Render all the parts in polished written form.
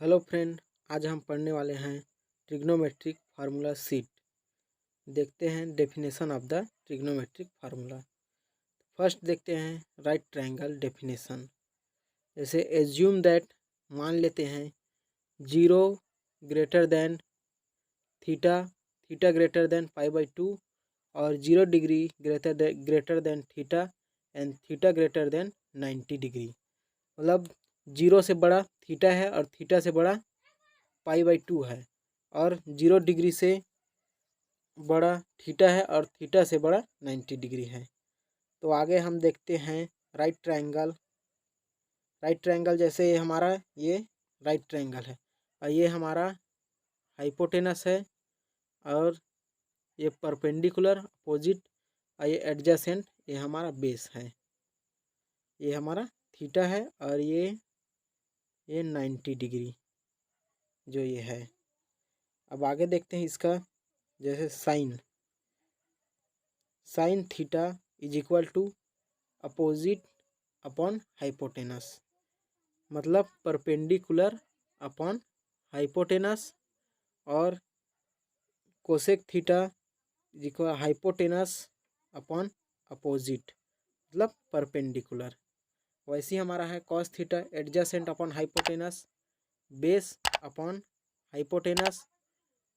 Hello friend, आज हम पढ़ने वाले हैं ट्रिग्नोमेट्रिक फार्मूला सीट। देखते हैं definition of the trigonometric formula. First देखते हैं राइट ट्रायंगल डेफिनेशन। जैसे एज्यूम दैट, मान लेते हैं 0 greater than theta, theta greater than π/2 और 0 degree greater than theta and theta greater than 90 degree. मतलब 0 से बड़ा थीटा है और थीटा से बड़ा π/2 है और 0 डिग्री से बड़ा थीटा है और थीटा से बड़ा 90 डिग्री है। तो आगे हम देखते हैं राइट ट्रायंगल। राइट ट्रायंगल जैसे ये हमारा ये राइट ट्रायंगल है और ये हमारा हाइपोटेनस है और ये परपेंडिकुलर अपोजिट और ये एडजेसेंट, ये हमारा बेस है। ये हमारा थीटा है और ये 90 डिग्री जो ये है। अब आगे देखते हैं इसका। जैसे sine theta is equal to opposite upon hypotenuse, मतलब परपेंडिकुलर अपॉन हाइपोटेनस, और cosec theta is equal hypotenuse upon opposite मतलब परपेंडिकुलर। वैसे ही हमारा है cos theta adjacent upon hypotenuse, base upon hypotenuse,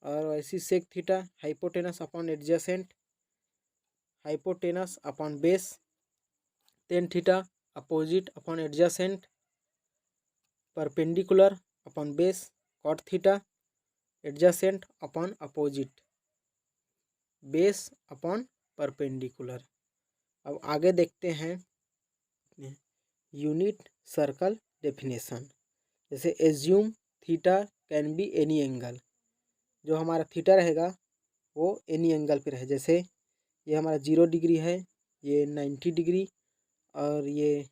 और वैसे sec theta hypotenuse upon adjacent, hypotenuse upon base, tan theta opposite upon adjacent, perpendicular upon base, cot theta adjacent upon opposite, base upon perpendicular. अब आगे देखते हैं unit circle definition. जैसे assume theta can be any angle, जो हमारा theta रहेगा वो any angle पे रहे। जैसे ये हमारा 0 डिग्री है, ये 90 डिग्री और ये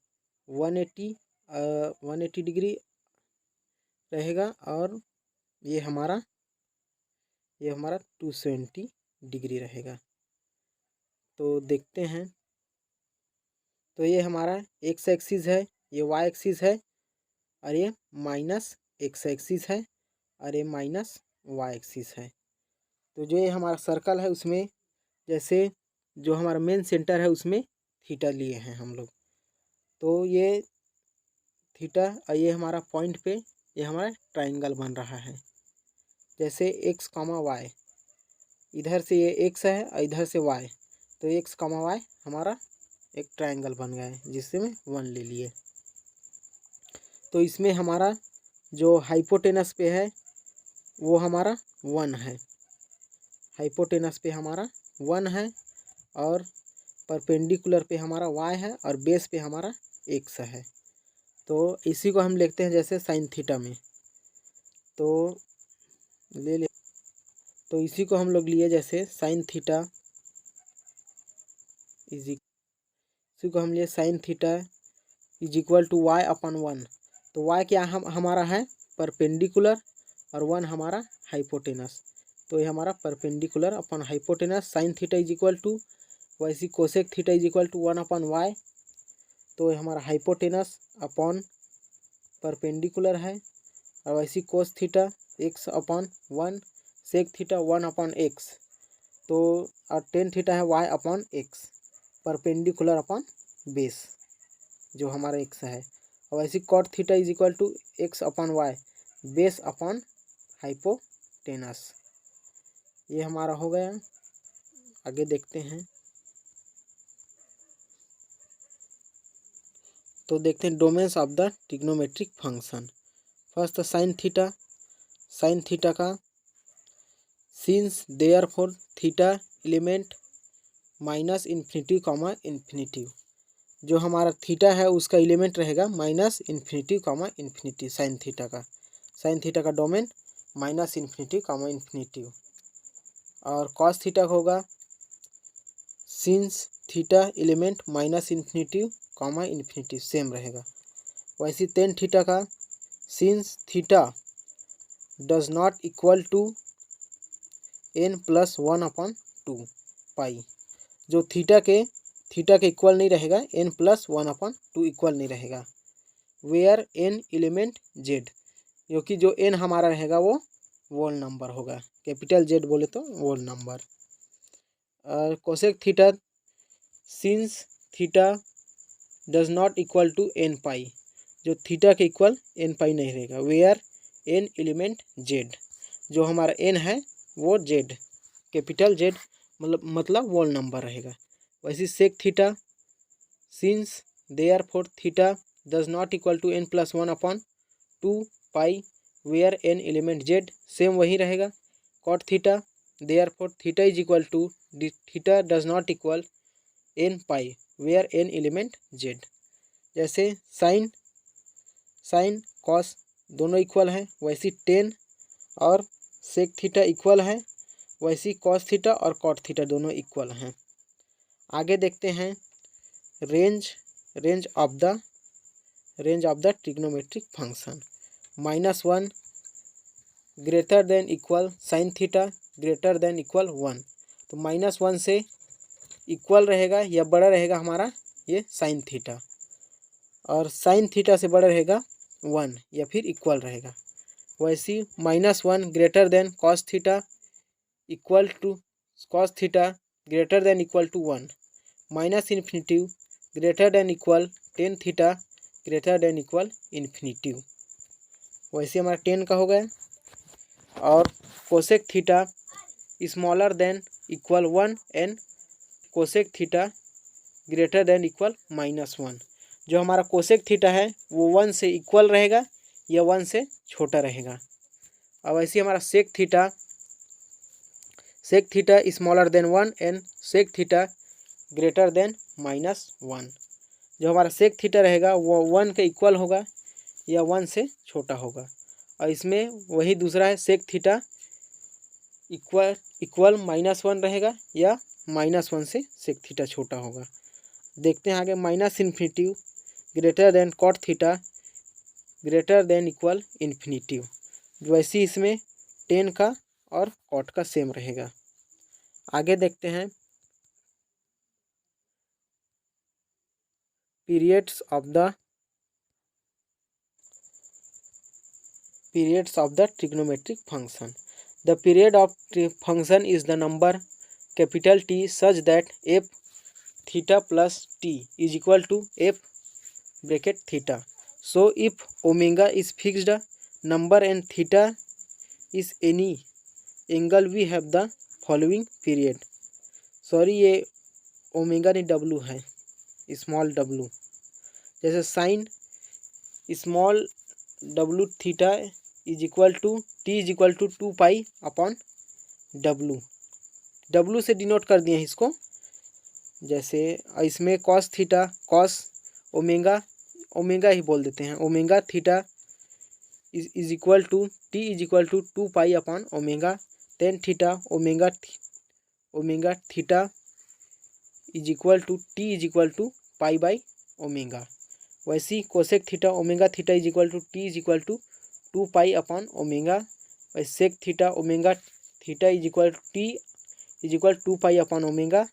180 डिग्री रहेगा और ये हमारा 270 डिग्री रहेगा। तो देखते हैं। तो ये हमारा एक्स एक्सिस है, ये वाई एक्सिस है और ये माइनस एक्स एक्सिस है और ये माइनस वाई एक्सिस है। तो जो ये हमारा सर्कल है उसमें जैसे जो हमारा मेन सेंटर है उसमें थीटा लिए हैं हम लोग। तो ये थीटा और ये हमारा पॉइंट पे ये हमारा ट्रायंगल बन रहा है। जैसे एक्स कामा वाई, इधर से ये एक्स है और इधर से वाई, तो एक्स कामा वाई हमारा एक ट्रायंगल बन गया है जिससे में 1 ले लिए। तो इसमें हमारा जो हाइपोटेनस पे है वो हमारा 1 है, हाइपोटेनस पे हमारा 1 है और परपेंडिकुलर पे हमारा y है और बेस पे हमारा x है। तो इसी को हम लिखते हैं जैसे साइन थीटा में। तो तो इसी को हम लोग लिए जैसे साइन थीटा इसी को हम लिए sine theta is equal to y upon 1। तो y क्या हमारा है परपेंडिकुलर और 1 हमारा हाइपोटेनस। तो ये हमारा perpendicular upon hypotenuse sine theta is equal to, वैसी cosec theta is equal to 1 upon y. तो ये हमारा हाइपोटेनस अपॉन परपेंडिकुलर है और वैसी cos theta x upon 1, sec theta 1 upon x. तो और टेन थीटा है y upon x, perpendicular upon base जो हमारा एक्स है। और वैसी cot theta is equal to x upon y, base upon hypotenuse. ये हमारा हो गया। आगे देखते हैं। तो देखते हैं domains of the trigonometric function. First sine theta का since therefore theta element minus infinity comma infinity, जो हमारा थीटा है उसका एलिमेंट रहेगा minus infinity comma infinity. Sine theta का domain minus infinity comma infinity. और कॉस थीटा होगा since theta element minus infinity comma infinity, same रहेगा। वैसे टेन थीटा का since theta does not equal to n+1/2 pi, जो theta के equal नहीं रहेगा, n+1/2 इक्वल नहीं रहेगा। वेयर n एलिमेंट z, क्योंकि जो n हमारा रहेगा वो वोल नंबर होगा, कैपिटल जेड बोले तो वोल नंबर। और cosec theta since theta does not equal to n pi, जो थीटा के इक्वल एन पाई नहीं रहेगा। वेयर एन एलिमेंट जेड, जो हमारा एन है वो जेड, कैपिटल जेड मतलब वोल नंबर रहेगा। वैसे sec theta since therefore theta does not equal to n plus 1 upon 2 pi where n element Z, same वही रहेगा। Cot theta therefore theta is equal to theta does not equal n pi where n element Z. जैसे sine cos दोनों equal हैं, वैसी tan और sec theta equal है, वैसी cos theta और कॉट थीटा दोनों इक्वल हैं। आगे देखते हैं range of the trigonometric function. -1 greater than equal sine theta greater than equal 1, तो -1 से इक्वल रहेगा या बड़ा रहेगा हमारा ये साइन थीटा, और साइन थीटा से बड़ा रहेगा 1 या फिर इक्वल रहेगा। वैसी -1 greater than cos theta equal to cos theta greater than equal to 1, -infinity greater than equal tan theta greater than equal infinity. वैसे हमारा 10 का हो गया। और cosec theta smaller than equal 1 and cosec theta greater than equal -1, जो हमारा cosec theta है वो 1 से इक्वल रहेगा या 1 से छोटा रहेगा। अब ऐसे हमारा sec theta smaller than 1 and sec theta greater than -1, जो हमारा सेक थीटा रहेगा वो 1 के इक्वल होगा या 1 से छोटा होगा। और इसमें वही दूसरा है सेक थीटा इक्वल -1 रहेगा या -1 से सेक थीटा छोटा होगा। देखते हैं आगे -infinity greater than cot theta greater than equal infinity, वैसे इसमें 10 का और कॉट का सेम रहेगा। आगे देखते हैं periods of the trigonometric function. The period of function is the number capital T such that f theta plus t is equal to f bracket theta. So if omega is fixed number and theta is any angle, we have the following period. Sorry ये omega नहीं W है, small w। जैसे sine small w theta is equal to T is equal to 2 pi upon W से denote कर दिए हैं इसको। जैसे इसमें कॉस थीटा कॉस ओमेगा ही बोल देते हैं, omega theta is equal to T is equal to 2 pi upon omega, tan theta omega theta is equal to T is equal to pi by omega. वैसी cosec theta omega theta is equal to T is equal to 2 pi upon omega. वैसे sec theta omega theta is equal to T is equal 2 pi upon omega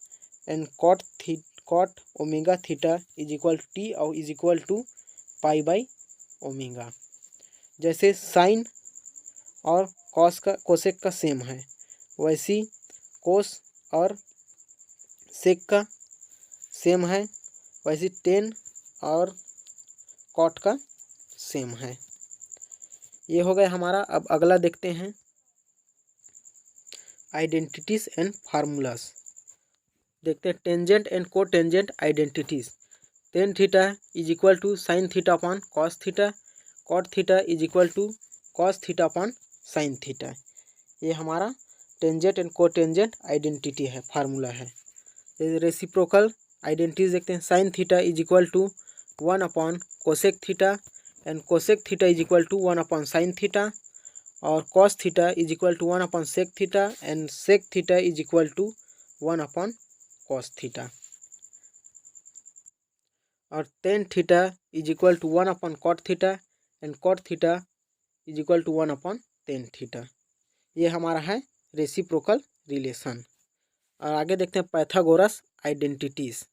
and cot omega theta is equal to T और is equal to pi by omega. जैसे sine और cosec का same है, वैसी कोस और सेक का same है, वैसी टेन और कॉट का सेम है। ये हो गया हमारा। अब अगला देखते हैं आइडेंटिटीज एंड फार्मूलाज। देखते हैं tangent and cotangent identities. Tan theta is equal to sine theta upon cos theta, cot theta is equal to cos theta upon sine theta. ये हमारा tangent and cotangent identity है, formula है। Reciprocal identities देखते हैं। Sine theta is equal to 1 upon cosec theta and cosec theta is equal to 1 upon sine theta, और cos theta is equal to 1 upon sec theta and sec theta is equal to 1 upon cos theta, और tan theta is equal to 1 upon cot theta and cot theta is equal to 1 upon tan theta. ये हमारा है reciprocal relation. और आगे देखते हैं Pythagoras identities.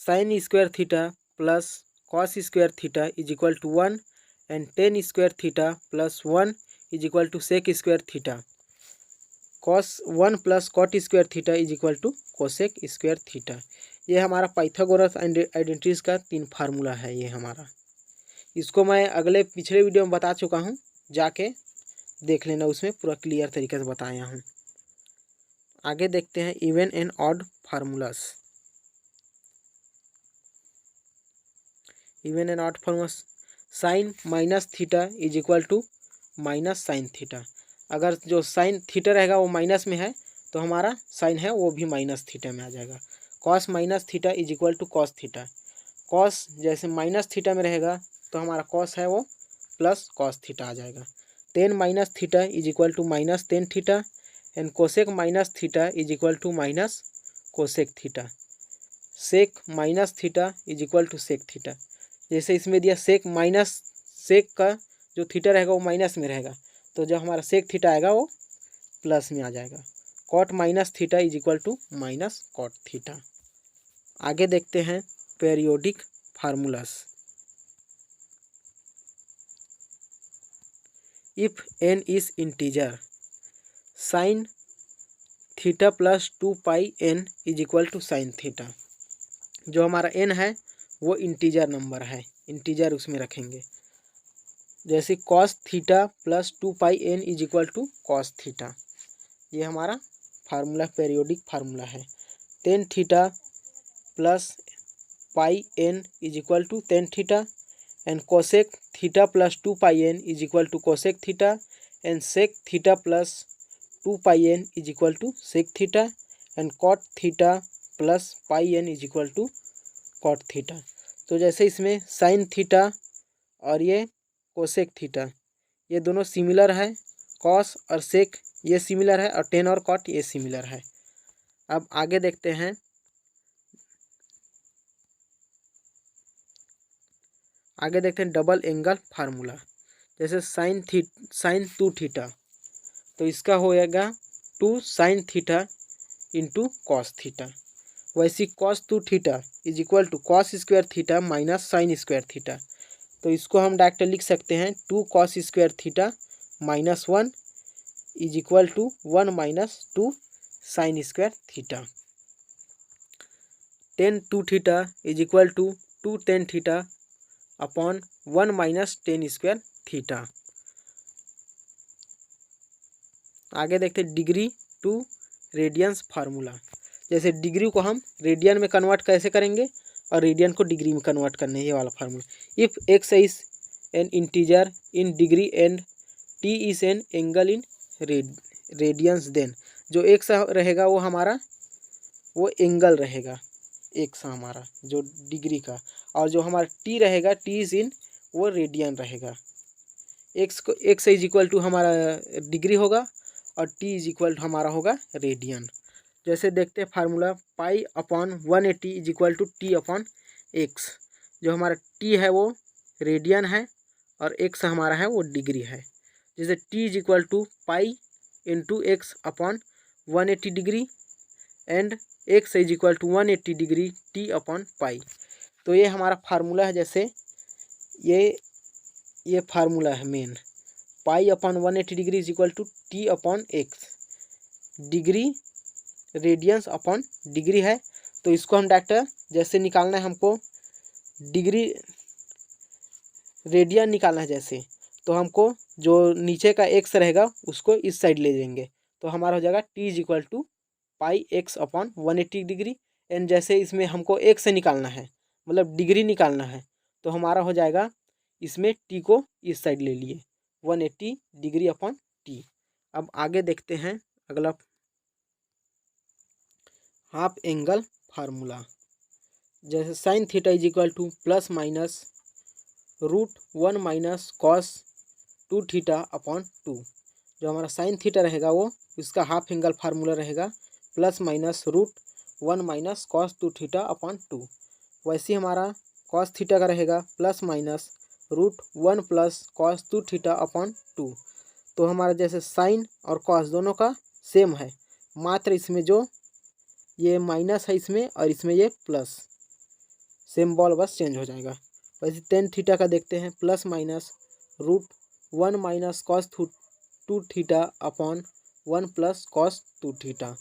Sine square theta plus cos square theta is equal to 1 and tan square theta plus 1 is equal to sec square theta. Cos 1 plus cot square theta is equal to cosec square theta. ये हमारा Pythagoras identities का 3 formula है ये हमारा। इसको मैं अगले पिछले वीडियो में बता चुका हूँ, जाके देख लेना, उसमें पूरा क्लियर तरीके से बताया हूँ। आगे देखते हैं even and odd formulas. Even and odd formulas, sine minus theta is equal to minus sine theta. अगर जो साइन थीटा रहेगा वो माइनस में है तो हमारा साइन है वो भी माइनस थीटा में आ जाएगा। Cos minus theta is equal to cos theta. Cos जैसे माइनस थीटा में रहेगा तो हमारा कॉस है वो प्लस कॉस थीटा आ जाएगा। Tan minus theta is equal to minus tan theta and cosec minus theta is equal to minus cosec theta. Sec minus theta is equal to sec theta. जैसे इसमें दिया सेक minus, सेक का जो theta रहेगा वो minus में रहेगा, तो जब हमारा सेक थीटा आएगा वो प्लस में आ जाएगा। Cot minus theta is equal to minus cot theta. आगे देखते हैं periodic formulas. If n is integer sine theta plus 2 pi n is equal to sine theta. जो हमारा एन है वो इंटीजर नंबर है, इंटीजर उसमें रखेंगे। जैसे cos theta plus 2 pi n is equal to cos theta. ये हमारा फार्मूला पेरियोडिक फार्मूला है। Tan theta plus pi n is equal to tan theta and cosec theta plus 2 pi n is equal to cosec theta and sec theta plus 2 pi n is equal to sec theta and cot theta plus pi n is equal to cot theta. तो जैसे इसमें sign theta और ये cosec theta ये दोनों similar है, cos और सेक ये सिमिलर है और टेन और कॉट ये सिमिलर है। अब आगे देखते हैं, डबल एंगल फार्मूला। जैसे साइन 2 थीटा तो इसका होएगा 2 sine theta into cos theta. वैसे cos 2 theta is equal to cos square theta minus sine square theta. तो इसको हम डायरेक्ट लिख सकते हैं 2 cos square theta minus 1 is equal to 1 minus 2 sine square theta. Tan 2 theta is equal to 2 tan theta upon 1 minus tan square theta. आगे देखते हैं degree to radiance formula. जैसे डिग्री को हम रेडियन में कन्वर्ट कैसे करेंगे और रेडियन को डिग्री में कन्वर्ट करने, ये वाला formula. If x is an integer in degree and t is an angle in radians, then जो एक्स रहेगा वो हमारा वो एंगल रहेगा एक्स हमारा जो डिग्री का, और जो हमारा टी रहेगा टी इज इन वो रेडियन रहेगा। एक्स इज इक्वल टू हमारा डिग्री होगा और टी इज इक्वल टू हमारा होगा रेडियन। जैसे देखते हैं formula pi upon 180 is equal to t upon x. जो हमारा टी है वो रेडियन है और एक्स हमारा है वो डिग्री है। जैसे t is equal to pi into x upon 180 degree and x is equal to 180 degree t upon pi. तो ये हमारा फार्मूला है। जैसे ये फार्मूला है main, pi upon 180 degree is equal to t upon x, degree radians upon degree है। तो इसको हम डायरेक्ट जैसे निकालना है हमको डिग्री रेडियन निकालना है, जैसे तो हमको जो नीचे का एक्स रहेगा उसको इस साइड ले जाएंगे तो हमारा हो जाएगा t is equal to pi x upon 180 degree. And जैसे इसमें हमको एक्स से निकालना है मतलब डिग्री निकालना है तो हमारा हो जाएगा इसमें टी को इस साइड ले लिए 180 डिग्री अपॉन टी। अब आगे देखते हैं अगला हाफ एंगल फार्मूला। जैसे sine theta is equal to plus minus root 1 minus cos 2 theta upon 2। जो हमारा साइन थीटा रहेगा वो इसका हाफ एंगल फार्मूला रहेगा plus minus root 1 minus cos 2 theta upon 2। वैसे हमारा कॉस थीटा का रहेगा plus minus root 1 plus cos 2 theta upon 2। तो हमारा जैसे साइन और कॉस दोनों का सेम है, मात्र इसमें जो ये माइनस है इसमें और इसमें ये प्लस, सिंबल बस चेंज हो जाएगा। वैसे टेन थीटा का देखते हैं plus minus √1 minus cos 2 theta upon 1 plus cos 2 theta.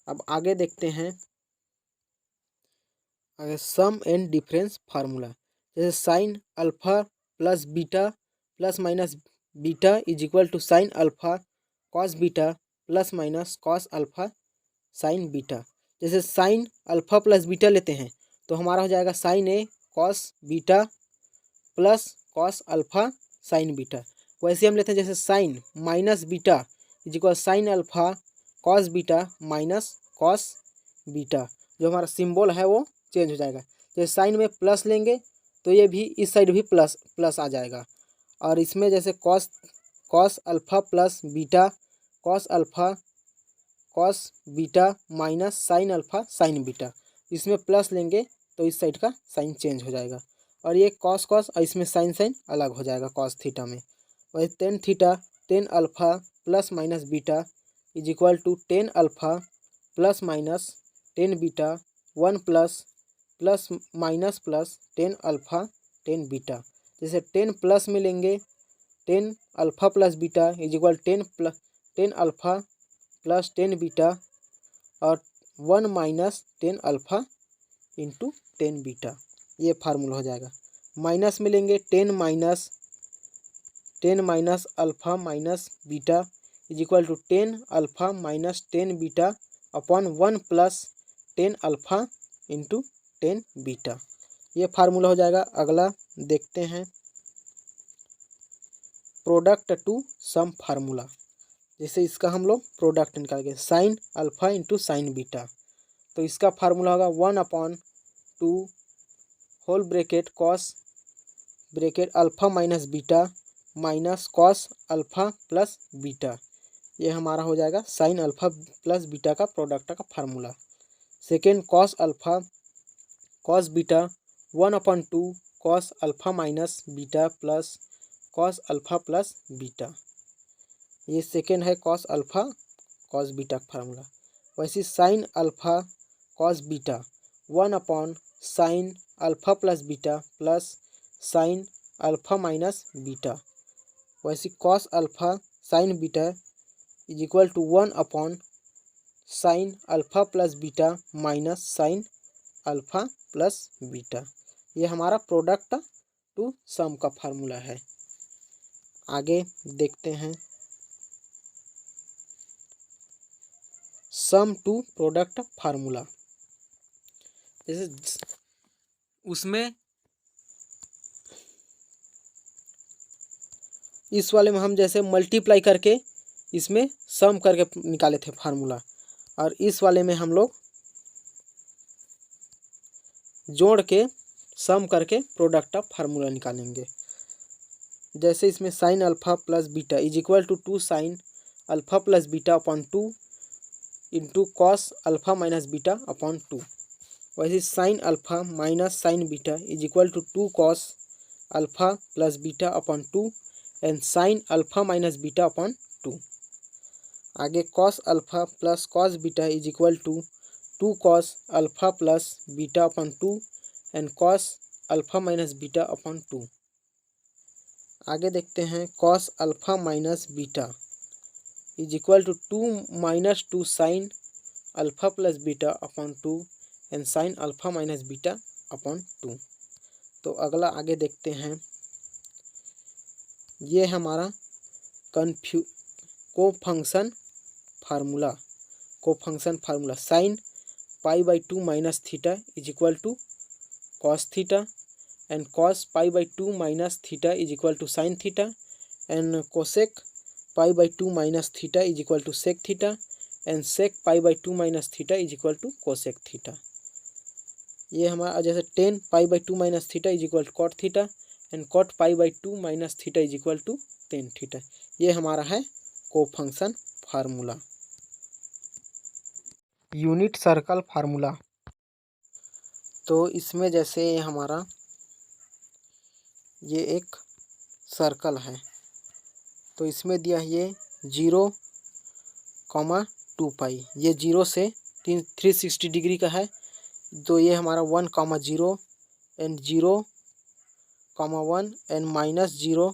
अब आगे देखते हैं सम एंड डिफरेंस फार्मूला। जैसे sine alpha plus beta plus minus beta is equal to sine alpha cos beta plus minus cos alpha sine beta. जैसे sine alpha plus beta लेते हैं तो हमारा हो जाएगा sine A cos beta plus cos alpha sine beta. वैसे हम लेते हैं जैसे sine minus beta is equal sine alpha cos beta minus cos beta. जो हमारा सिंबल है वो चेंज हो जाएगा। जैसे साइन में प्लस लेंगे तो ये भी इस साइड भी प्लस प्लस आ जाएगा। और इसमें जैसे cos cos alpha plus beta cos alpha cos beta minus sine alpha sine beta, इसमें प्लस लेंगे तो इस साइड का साइन चेंज हो जाएगा। और ये कॉस कॉस और इसमें साइन साइन अलग हो जाएगा कॉस थीटा में। वही tan theta tan alpha plus minus beta is equal to tan alpha plus minus tan beta 1 plus plus minus plus tan alpha tan beta. जैसे टेन प्लस में लेंगे tan alpha plus beta is equal tan alpha plus tan beta और 1 minus tan alpha into tan beta, ये formula हो जाएगा। Minus में लेंगे tan minus alpha minus beta is equal to tan alpha minus tan beta upon 1 plus tan alpha into tan beta, ये formula हो जाएगा। अगला देखते हैं प्रोडक्ट टू सम फार्मूला। जैसे इसका हम लोग प्रोडक्ट निकालेंगे sine alpha into sine beta, तो इसका फार्मूला होगा 1/2 whole bracket cos bracket alpha minus beta minus cos alpha plus beta. ये हमारा हो जाएगा साइन अल्फा प्लस बीटा का प्रोडक्ट का formula. Second cos alpha cos beta 1/2 cos alpha minus beta plus cos alpha plus beta, ये second है cos alpha cos beta का formula. वैसे sine alpha cos beta 1 sine alpha plus beta plus sine alpha minus beta. वैसे cos alpha sine beta is equal to 1 sine alpha plus beta minus sine alpha plus beta. ये हमारा product to some का formula है। आगे देखते हैं सम to product formula. जैसे उसमें इस वाले में हम जैसे मल्टीप्लाई करके इसमें सम करके निकाले थे फार्मूला, और इस वाले में हम लोग जोड़ के सम करके प्रोडक्ट ऑफ फार्मूला निकालेंगे। जैसे इसमें sine alpha plus beta is equal to 2 sine alpha plus beta upon 2 into cos alpha minus beta upon 2। वैसे sine alpha minus sine beta is equal to 2 cos alpha plus beta upon 2 and sine alpha minus beta upon 2। आगे cos alpha plus cos beta is equal to 2 cos alpha plus beta upon 2 and cos alpha minus beta upon 2। आगे देखते हैं cos alpha minus beta is equal to 2 - 2 sine alpha plus beta upon 2 and sine alpha minus beta upon 2। तो अगला आगे देखते हैं, ये हमारा cofunction formula sine π/2 minus theta is equal to cos theta and cos π/2 minus theta is equal to sine theta and cosec π/2 minus theta is equal to sec theta and sec π/2 minus theta is equal to cosec theta. ये हमारा जैसे tan π/2 minus theta is equal to cot theta and cot π/2 minus theta is equal to tan theta. ये हमारा है cofunction formula. Unit circle formula, तो इसमें जैसे हमारा ये एक सर्कल है, तो इसमें दिया है ये 0,2π, ये 0 से 360 डिग्री का है। तो ये हमारा 1,0 एंड 0,1 एंड -0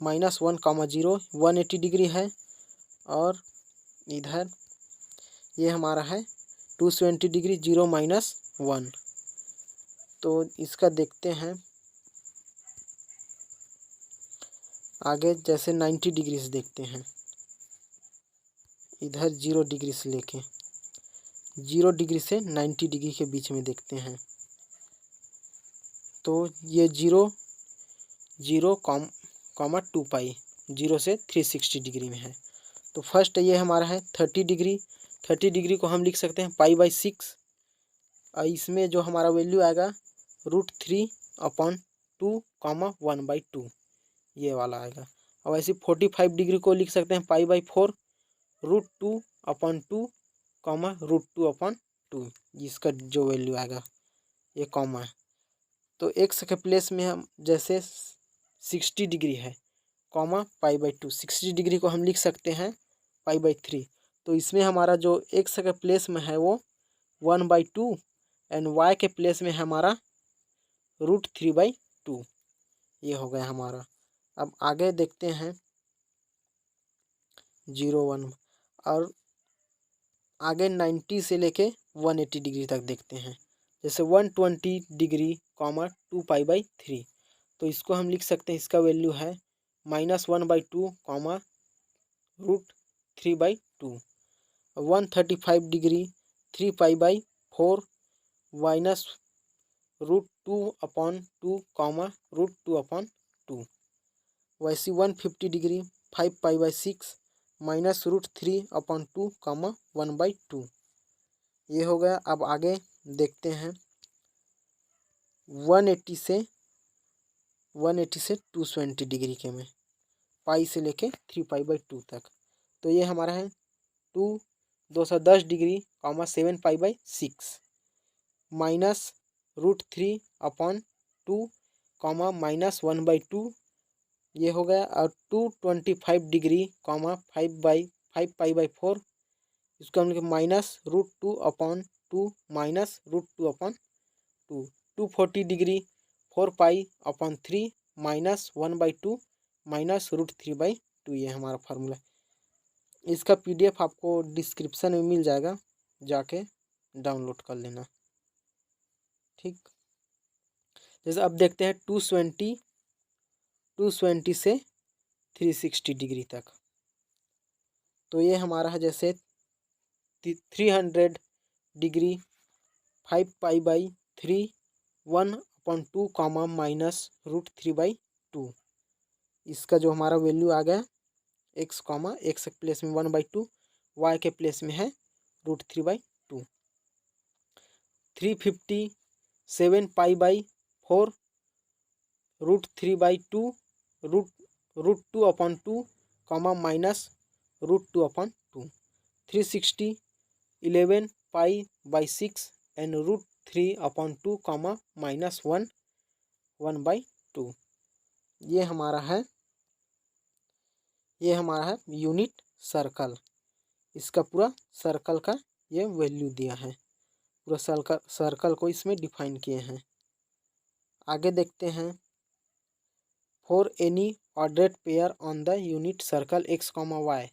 -1, 180 डिग्री है। और इधर ये हमारा है 270 डिग्री, 0 - 1। तो इसका देखते हैं आगे, जैसे 90 डिग्री से देखते हैं, इधर 0 डिग्री से लेके 0 डिग्री से 90 डिग्री के बीच में देखते हैं। तो ये 0, 2 पाई 0 से 360 डिग्री में है। तो फर्स्ट ये हमारा है 30 डिग्री। 30 डिग्री को हम लिख सकते हैं π/6। और इसमें जो हमारा वैल्यू आएगा √3/2, 1/2, ये वाला आएगा। और वैसे 45 डिग्री को लिख सकते हैं π/4, √2/2, √2/2, इसका जो वैल्यू आएगा ये कॉमा है। तो एक्स के प्लेस में हम जैसे 60 डिग्री है, π/2, 60 डिग्री को हम लिख सकते हैं π/3। तो इसमें हमारा जो एक्स के प्लेस में है वो 1/2 एंड वाई के प्लेस में हमारा √3/2, ये हो गया हमारा। अब आगे देखते हैं 0, 1 और आगे 90 से लेके 180 डिग्री तक देखते हैं। जैसे 120 डिग्री, 2π/3। तो इसको हम लिख सकते हैं, इसका वैल्यू है -1/2, √3/2। 135 डिग्री, 3π/4, -√2/2, √2/2। वैसे 150 डिग्री, 5π/6, -√3/2, 1/2, ये हो गया। अब आगे देखते हैं 180 से 220 डिग्री के में, पाई से लेके 3π/2 तक। तो ये हमारा है 210 डिग्री, 7π/6, -√3/2, -1/2, ये हो गया। और 225 डिग्री, 5π/4, इसको हम लिखे -√2/2, -√2/2। 240 डिग्री, 4π/3, -1/2, -√3/2, ये हमारा फार्मूला। इसका PDF आपको डिस्क्रिप्शन में मिल जाएगा, जाके डाउनलोड कर लेना। ठीक, जैसे अब देखते हैं 220 से 360 डिग्री तक। तो ये हमारा है जैसे 300 डिग्री, 5π/3, 1/2, -√3/2। इसका जो हमारा वैल्यू आ गया एक्स के प्लेस में 1/2, वाई के प्लेस में है √3/2। 350, 7π/4, √3/2, √2/2, -√2/2। 360, 11π/6 एंड √3/2, -1/2। ये हमारा है यूनिट सर्कल। इसका पूरा सर्कल का ये वैल्यू दिया है, पूरा सर्कल को इसमें डिफाइन किए हैं। आगे देखते हैं for any ordered pair on the unit circle x, y।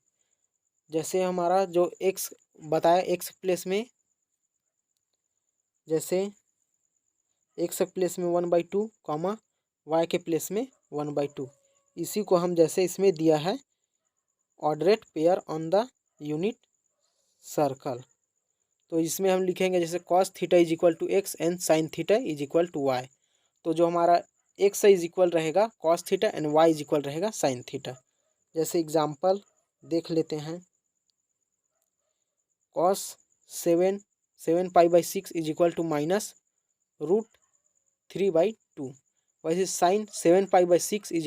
जैसे हमारा जो x बताया, x प्लेस में जैसे x के प्लेस में 1/2, y के प्लेस में 1/2। इसी को हम जैसे इसमें दिया है ordered pair on the unit circle, तो इसमें हम लिखेंगे जैसे cos θ = x and sin θ = y। तो जो हमारा x इज इक्वल रहेगा cos θ and y is equal रहेगा sin θ। जैसे एग्जांपल देख लेते हैं, cos 7π/6 = -√3/2। वैसे sin 7π/6 =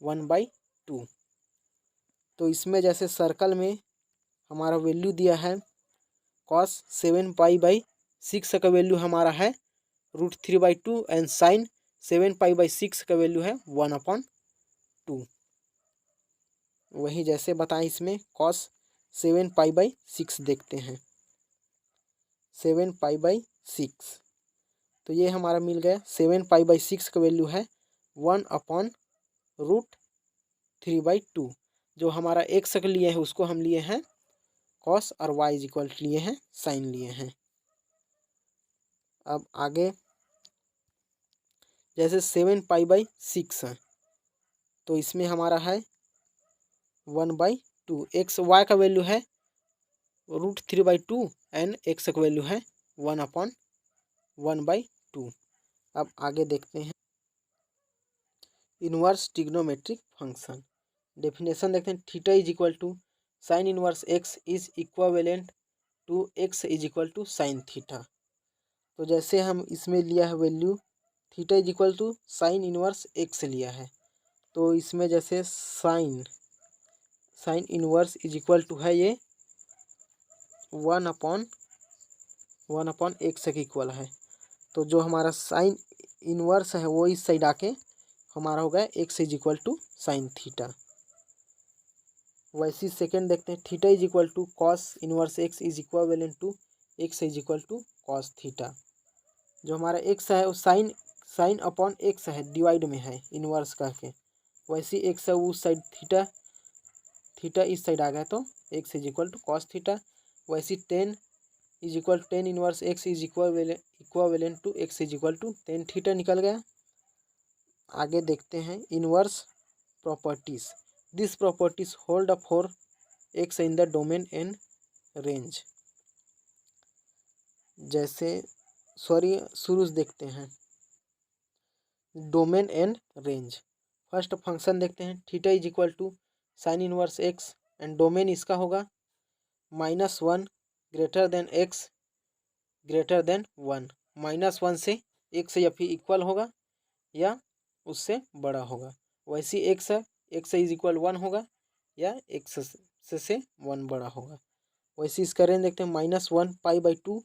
-1/2। तो इसमें जैसे सर्कल में हमारा वैल्यू दिया है cos 7π/6 का वैल्यू हमारा है √3/2 एंड sin 7π/6 का वैल्यू है 1/2। वही जैसे बताएं इसमें cos 7π/6 देखते हैं, 7π/6। तो ये हमारा मिल गया 7π/6 का वैल्यू है 1/√3/2 √3/2। जो हमारा x का लिए है उसको हम लिए हैं cos और y इज इक्वल लिए हैं साइन लिए हैं। अब आगे जैसे 7π/6 है तो इसमें हमारा है 1/2। x y का वैल्यू है √3/2 एंड x का वैल्यू है 1/1/2। अब आगे देखते हैं इनवर्स ट्रिग्नोमेट्रिक फंक्शन। डेफिनेशन देखते हैं theta is equal to sine inverse x is equivalent to x is equal to sine theta. तो जैसे हम इसमें लिया है value theta is equal to sine inverse x लिया है, तो इसमें जैसे sine inverse is equal to है ये 1/x के इक्वल है। तो जो हमारा साइन इनवर्स है वो इस साइड आके हमारा हो गया x is equal to sine theta. वैसे सेकेंड देखते हैं theta is equal to cos inverse x is equivalent to x is equal to cos theta. जो हमारा x है वो साइन अपॉन x है, डिवाइड में है इनवर्स करके, वैसे x है उस साइड थीटा इस साइड आ गया तो x is equal to cos theta. वैसे tan inverse x is equivalent to x is equal to tan theta निकल गया। आगे देखते हैं inverse properties. This properties hold up for x in the domain and range. जैसे शुरू से देखते हैं domain and range. First function देखते हैं theta is equal to sine inverse x and domain इसका होगा -1 greater than x greater than 1। -1 से x या फिर इक्वल होगा या उससे बड़ा होगा। वैसे x इज इक्वल 1 होगा या x से 1 बड़ा होगा। वैसे इसका रेंज देखते हैं -1 π/2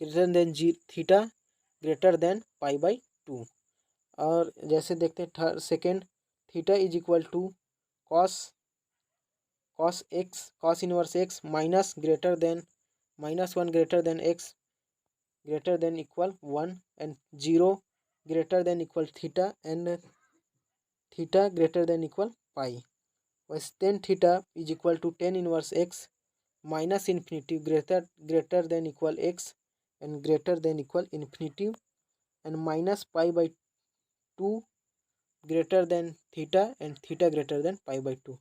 greater than theta greater than π/2। और जैसे देखते हैं second theta is equal to cos inverse x -1 greater than x greater than equal 1 and 0 greater than equal theta and theta greater than equal pi. वैसे tan theta is equal to tan inverse x minus infinity greater than equal x and greater than equal infinity and -π/2 greater than theta and theta greater than π/2।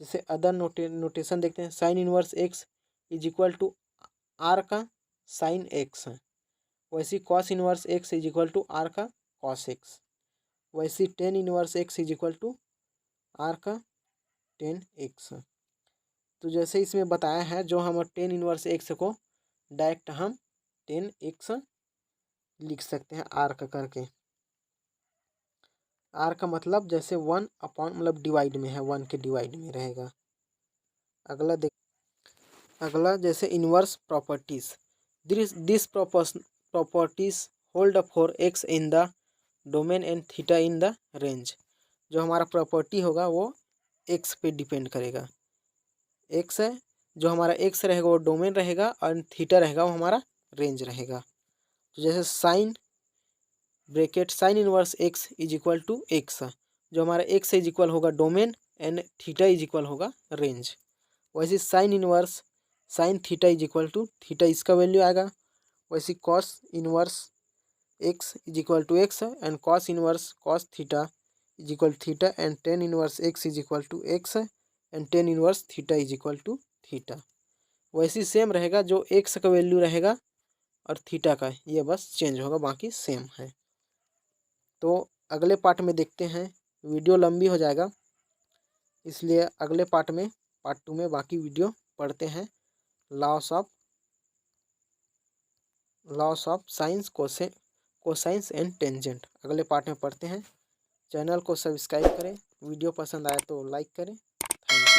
जैसे other notation देखते हैं sine inverse x is equal to r का sine x है, वैसे cos inverse x is equal to r का cos x। वैसे tan inverse x is equal to r का tan x। तो जैसे इसमें बताया है जो हम टेन इनवर्स x को डायरेक्ट हम टेन x लिख सकते हैं r का करके। r का मतलब जैसे 1 अपॉन मतलब डिवाइड में है, 1 के डिवाइड में रहेगा। अगला जैसे inverse properties. This properties hold up for x in the domain and theta in the range. जो हमारा प्रॉपर्टी होगा वो x पे डिपेंड करेगा। x है जो हमारा x रहेगा वो डोमेन रहेगा और थीटा रहेगा वो हमारा रेंज रहेगा। तो जैसे sine inverse x is equal to x, जो हमारा x इज इक्वल होगा domain and theta is equal होगा रेंज। वैसे sine theta is equal to theta इसका वैल्यू आएगा। वैसे cos inverse x is equal to x and cos inverse cos theta is equal theta and tan inverse x is equal to x and tan inverse theta is equal to theta. वैसे same रहेगा, जो x का value रहेगा और theta का ये बस change होगा, बाकी सेम है। तो अगले पार्ट में देखते हैं, वीडियो लंबी हो जाएगा इसलिए अगले पार्ट 2 में बाकी वीडियो पढ़ते हैं। Loss of science cosines and tangent अगले पार्ट में पढ़ते हैं। चैनल को सब्सक्राइब करें, वीडियो पसंद आए तो लाइक करें। Thank you.